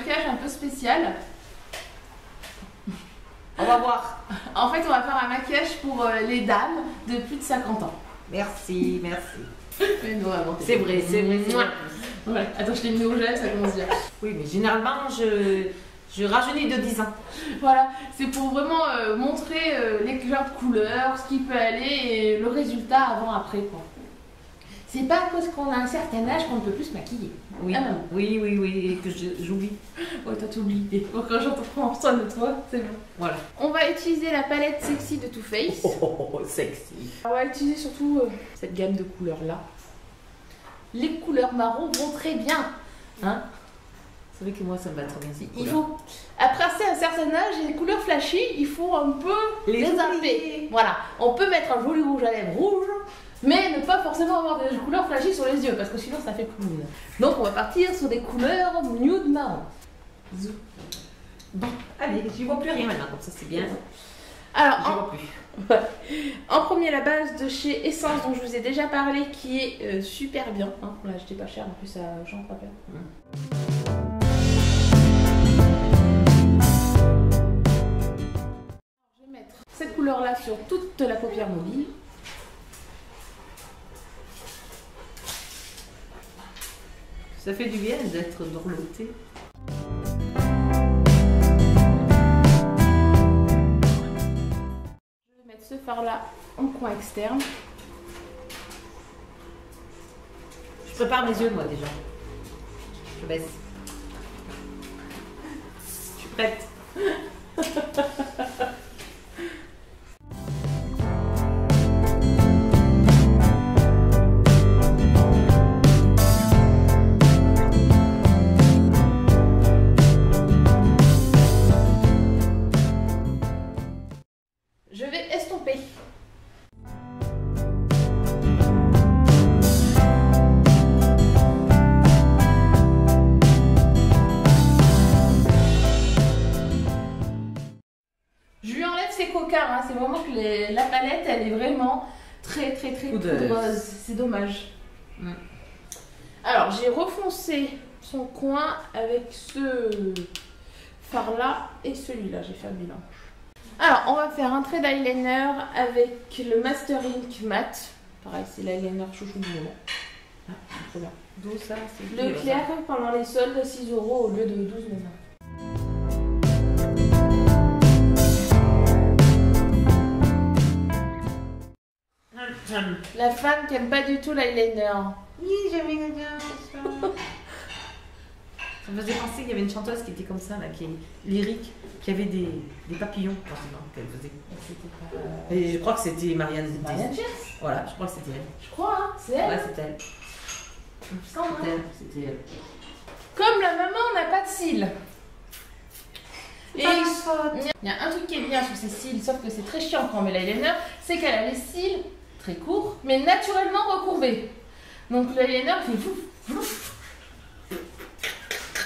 maquillage un peu spécial. On va voir. En fait, on va faire un maquillage pour les dames de plus de 50 ans. Merci, merci. C'est vrai, c'est vrai. Ouais. Attends, je l'ai mis au gel, ça commence bien. Oui, mais généralement, je rajeunis de 10 ans. Voilà, c'est pour vraiment montrer l'éclat de couleur, ce qui peut aller et le résultat avant-après, quoi. C'est pas parce qu'on a un certain âge qu'on ne peut plus se maquiller. Oui, Ah, oui, et que j'oublie. Ouais, t'as tout oublié. Bon, quand j'entends soin de toi, c'est bon. Voilà. On va utiliser la palette Sexy de Too Faced. Oh, sexy. On va utiliser surtout cette gamme de couleurs-là. Les couleurs marron vont très bien. Hein? C'est vrai que moi, ça me va très bien. Il faut, après un certain âge, les couleurs flashy, il faut un peu les zapper. Voilà, on peut mettre un joli rouge à lèvres rouge, mais ne pas forcément avoir des couleurs flashy sur les yeux, parce que sinon ça fait clown. Donc on va partir sur des couleurs nude marron. Bon, allez, j'y vois plus rien maintenant, comme ça c'est bien. Alors, en premier, la base de chez Essence, dont je vous ai déjà parlé, qui est super bien. Hein, on l'a acheté pas cher, en plus, à Jean Frappeur. Je vais mettre cette couleur-là sur toute la paupière mobile. Ça fait du bien d'être dorloté. Ce fard là en coin externe. Je prépare mes yeux moi déjà. Je baisse. Je suis prête. Je vais estomper. Je lui enlève ses cocards, hein. C'est vraiment que la palette elle est vraiment très poudreuse. C'est dommage. Alors j'ai refoncé son coin avec ce fard là et celui-là, j'ai fait un mélange. Alors, on va faire un trait d'eyeliner avec le Master Ink Matte. Pareil, c'est l'eyeliner chouchou du moment. Ah, trop bien. D'où ça? Le clair pendant les soldes, 6 € au lieu de 12,99. La femme qui aime pas du tout l'eyeliner. Oui, j'aimais bien ça. Ça me faisait penser qu'il y avait une chanteuse qui était comme ça, là, qui est lyrique, qui avait des papillons qu'elle faisait. Et je crois que c'était Marianne Jess. Voilà, je crois que c'était elle. Je crois, hein, c'est elle. Ouais, c'était elle. C'était elle. Comme la maman n'a pas de cils. Et Pas de faute. il y a un truc qui est bien sur ses cils, sauf que c'est très chiant quand on met l'eyeliner, c'est qu'elle a les cils très courts, mais naturellement recourbés. Donc l'eyeliner fait fouf.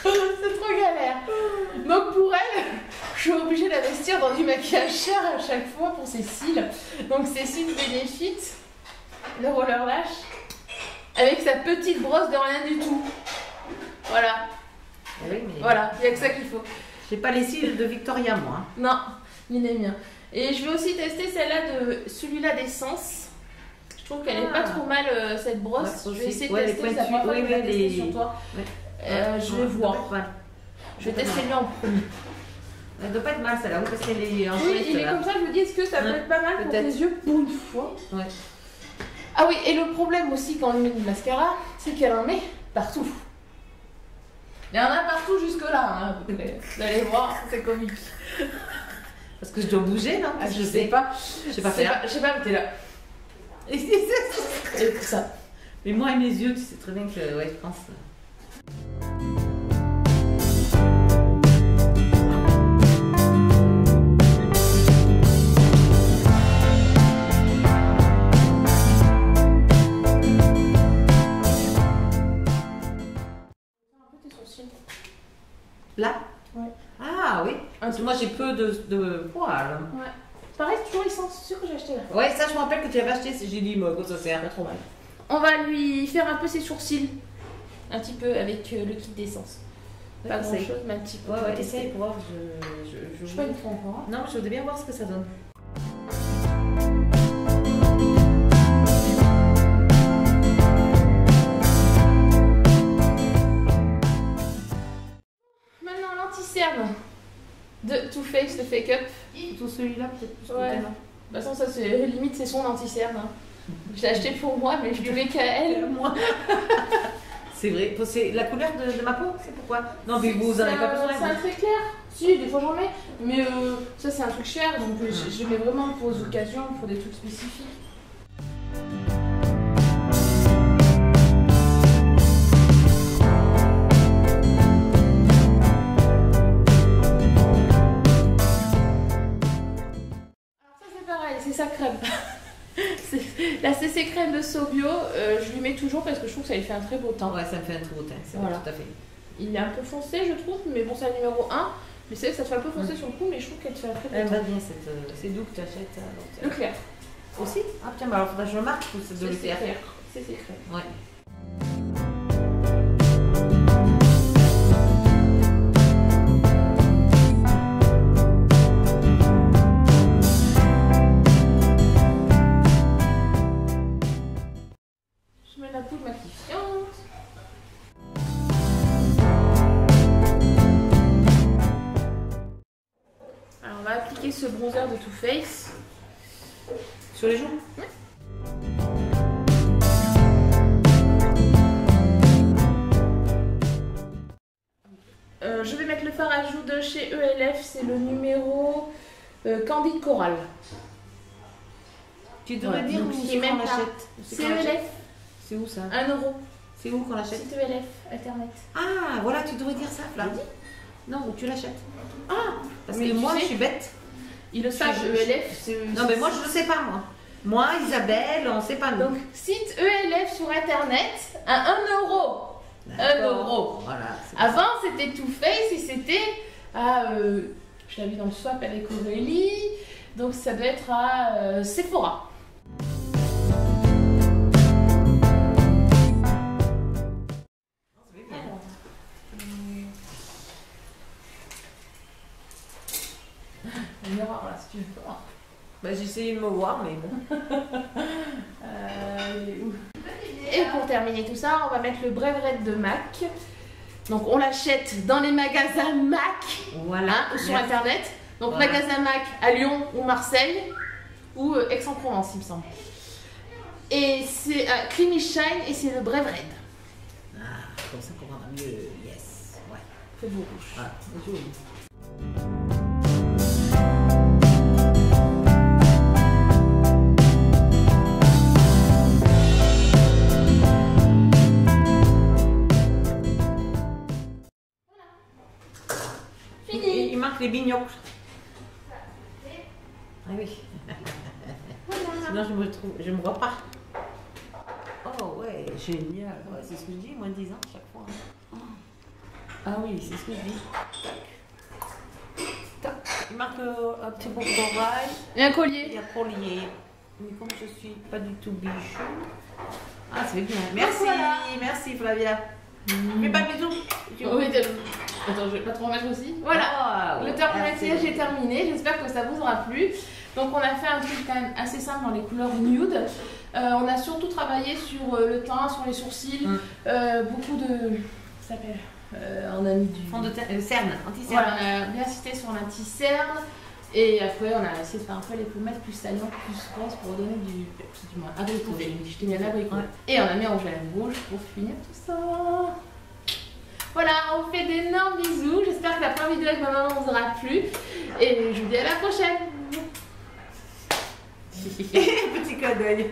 C'est trop galère. Donc pour elle, je suis obligée d'investir dans du maquillage cher à chaque fois pour ses cils. Donc c'est Cils Benefit, le roller lash, avec sa petite brosse de rien du tout. Voilà. Oui, mais... Voilà, il n'y a que ça qu'il faut. J'ai pas les cils de Victoria, moi. Non, ni les miens. Et je vais aussi tester celle-là celui-là d'Essence. Je trouve qu'elle est pas trop mal cette brosse. Ouais, je vais essayer de ouais, tester, ça va pas tester sur toi. Ouais. Je vais voir. Je vais tester lui en premier. Elle doit pas être mal celle-là, parce qu'elle est en Oui, il est là. comme ça, je me dis, est-ce que ça peut être pas mal pour tes yeux pour une fois? Ouais. Ah oui, et le problème aussi quand on met du mascara, c'est qu'elle en met partout. Il y en a partout jusque-là, hein. Vous allez voir, c'est comique. Parce que je dois bouger, non? Ah, je sais pas. Je sais pas faire. Je sais pas, mais t'es là. Et Et ça. Mais moi et mes yeux, tu sais très bien que, ouais, je pense... Là? Ouais. Ah oui. Parce que moi j'ai peu de poils. Ouais. Pareil, c'est toujours Essence, c'est sûr que j'ai acheté là. Ouais, ça je me rappelle que tu avais acheté, j'ai dit, moi, quoi ça sert? Pas trop mal. On va lui faire un peu ses sourcils. Un petit peu avec le kit d'Essence. Pas grand chose, ma petite. Ouais, essaye pour voir. Je suis pas une fois encore. Non, je voudrais bien voir ce que ça donne. Maintenant, l'anti-cerne de Too Faced, le Fake Up. Tout celui-là, peut-être plus. Ouais. De toute façon, ça, c'est limite, c'est son anti-cerne. Hein. Je l'ai acheté pour moi, mais je devais qu'à elle. Moi. C'est vrai, c'est la couleur de ma peau, c'est pourquoi? Non, mais vous en avez pas besoin. C'est un très clair. Si, des fois j'en mets. Mais ça, c'est un truc cher, donc je le mets vraiment pour des occasions, pour des trucs spécifiques. Alors ça, c'est pareil, c'est sa crème. La CC crème de Sobio, je lui mets toujours parce que je trouve que ça lui fait un très beau teint. Ouais, ça me fait un très beau teint, c'est voilà. Tout à fait. Il est un peu foncé, je trouve, mais bon, c'est le numéro 1. Mais c'est vrai que ça te fait un peu foncé sur le coup, mais je trouve qu'elle te fait un très beau Elle teint. va bien, c'est d'où que tu achètes Le clair. Aussi? Ah tiens, bah alors faudra que je le marque ou c'est de le clair. C'est clair. Ouais. Je mets la poudre maquifiante. Alors on va appliquer ce bronzer de Too Faced Sur les joues? Oui. Je vais mettre le fard à joues de chez ELF, c'est le numéro Candide Coral. Tu devrais dire où c'est même on l'achète. C'est ELF, C'est où ça? 1 €. C'est où qu'on l'achète? Site ELF, Internet. Ah, voilà, tu devrais dire ça, Flavie. Non, où tu l'achètes. Ah, Parce mais que tu moi, sais, je suis bête. Ils le savent, ELF. Non, mais moi, je ne sais pas, moi. Moi, Isabelle, on ne sait pas nous. Donc, site ELF sur Internet à 1 €. 1 €. Voilà. Avant, c'était Too Faced et c'était à. Je l'avais dans le swap avec Aurélie. Donc, ça doit être à Sephora. Un miroir là, si tu veux. Bah, j'ai essayé de me voir, mais bon. Il est où? Et pour terminer tout ça, on va mettre le Brevrette de MAC. Donc on l'achète dans les magasins MAC, Voilà. ou sur internet. Donc Voilà. magasin MAC à Lyon ou Marseille ou Aix-en-Provence, il me semble. Et c'est Creamy Shine et c'est le Brevrette. Ah, comme ça qu'on va mieux. Yes. Ouais. Fait beau rouge. Voilà, c'est joli. Fini. Il manque les bignocles. Ah oui. Sinon, je me vois pas. Oh ouais, génial. Ouais, c'est ce que je dis, moins de 10 ans chaque fois. Ah oui, c'est ce que je dis. Tac. Tac. Il marque un petit bout d'oreille. Et un collier. Et un collier. Mais comme je suis pas du tout bichou. Ah, c'est bien. Merci, voilà. merci Flavia. Fais pas de bisous. Oui, attends, je vais pas trop en mettre aussi. Voilà. Oh, Le top maquillage est terminé. J'espère que ça vous aura plu. Donc on a fait un truc quand même assez simple dans les couleurs nude. On a surtout travaillé sur le teint, sur les sourcils, beaucoup de... Ça s'appelle on a mis du fond de teint, cerne, anti-cerne. Voilà, on a bien insisté sur l'anti-cerne. Et après on a essayé de faire un peu les pommettes plus saillantes, plus grosses pour donner du moins abricot. Je t'ai mis un abricot. Et on a mis en rouge à lèvres rouge pour finir tout ça. Voilà, on vous fait d'énormes bisous. J'espère que la première vidéo avec ma maman vous aura plu. Et je vous dis à la prochaine. Petit clin d'œil.